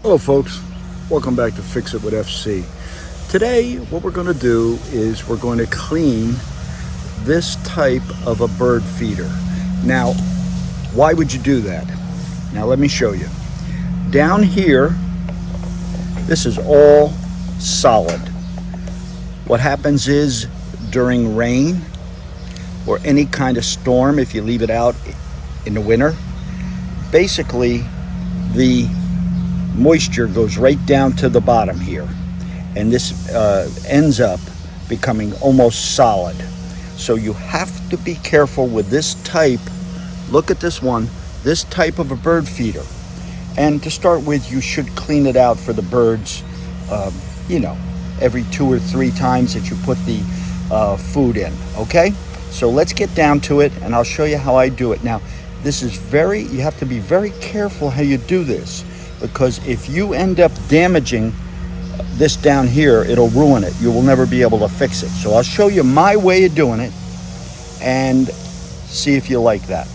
Hello folks, welcome back to Fix It with FC. Today what we're going to do is we're going to clean this type of a bird feeder. Now, why would you do that? Now let me show you. Down here, this is all solid. What happens is during rain or any kind of storm, if you leave it out in the winter, basically the moisture goes right down to the bottom here, and this ends up becoming almost solid. So you have to be careful with this type. Look at this one, this type of a bird feeder. And to start with, you should clean it out for the birds, every 2 or 3 times that you put the food in, okay? So let's get down to it, and I'll show you how I do it. Now, this is you have to be very careful how you do this, because if you end up damaging this down here, it'll ruin it. You will never be able to fix it. So I'll show you my way of doing it and see if you like that.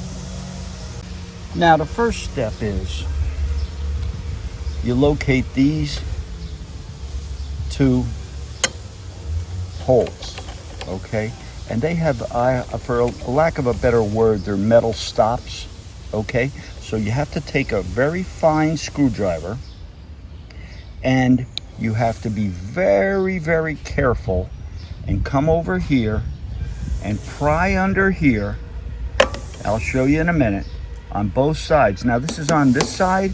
Now, the first step is you locate these 2 holes, okay? And they have, for a lack of a better word, they're metal stops, okay? So you have to take a very fine screwdriver, and you have to be very, very careful and come over here and pry under here. I'll show you in a minute, on both sides. Now this is on this side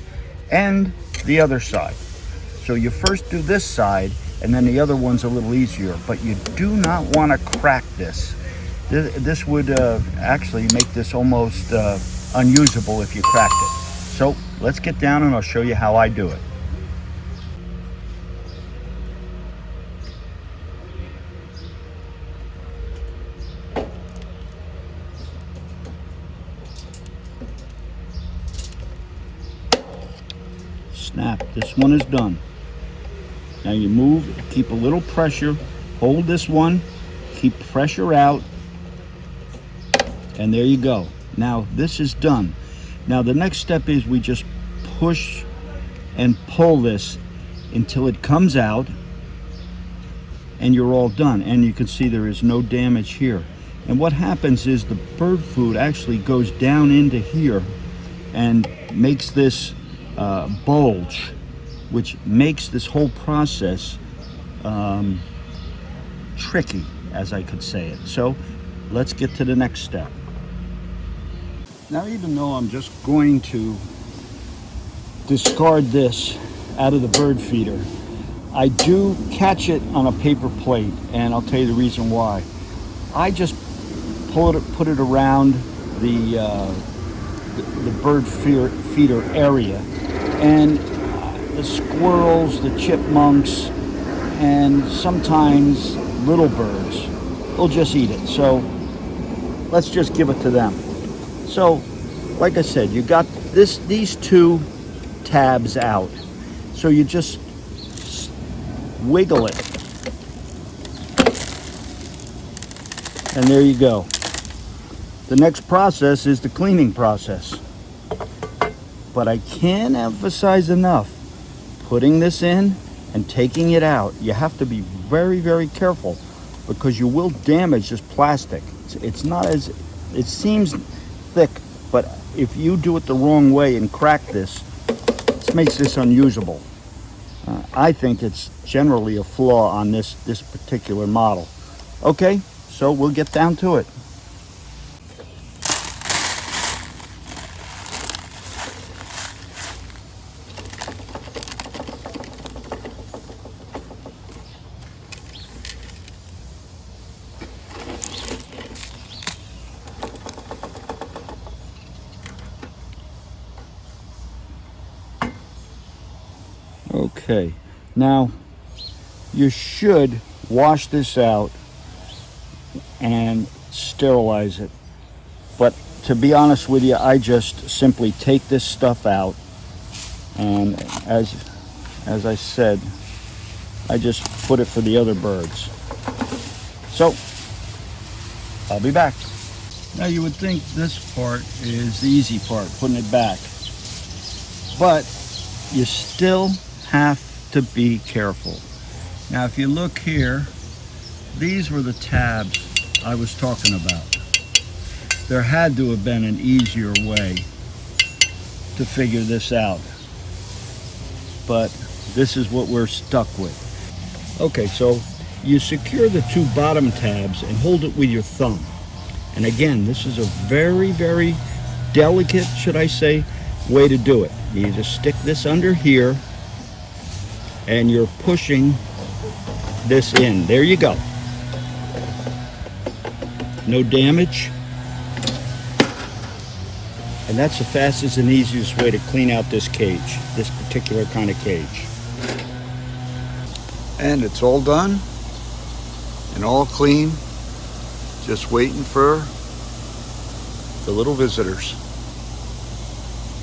and the other side. So you first do this side, and then the other one's a little easier, but you do not want to crack this. This would actually make this almost unusable if you cracked it. So let's get down and I'll show you how I do it. Snap, this one is done. Now you move, keep a little pressure, hold this one, keep pressure out, and there you go. Now this is done. Now the next step is we just push and pull this until it comes out, and you're all done. And you can see there is no damage here. And what happens is the bird food actually goes down into here and makes this bulge, which makes this whole process tricky, as I could say it. So let's get to the next step. Now, even though I'm just going to discard this out of the bird feeder, I do catch it on a paper plate, and I'll tell you the reason why. I just put it around the bird feeder area, and the squirrels, the chipmunks, and sometimes little birds will just eat it. So let's just give it to them. So, like I said, you got these 2 tabs out. So you just wiggle it. And there you go. The next process is the cleaning process. But I can't emphasize enough, putting this in and taking it out. You have to be very, very careful, because you will damage this plastic. It's not as, it seems thick, but if you do it the wrong way and crack this makes this unusable. I think it's generally a flaw on this particular model. Okay, so we'll get down to it. Okay, now you should wash this out and sterilize it, but to be honest with you, I just simply take this stuff out, and as I said, I just put it for the other birds. So I'll be back. Now you would think this part is the easy part, putting it back, but you still have to be careful. Now, if you look here, these were the tabs I was talking about. There had to have been an easier way to figure this out, but this is what we're stuck with. Okay, so you secure the two bottom tabs and hold it with your thumb. And again, this is a very, very delicate, should I say, way to do it. You just stick this under here and you're pushing this in. There you go. No damage. And that's the fastest and easiest way to clean out this cage, this particular kind of cage. And it's all done and all clean, just waiting for the little visitors.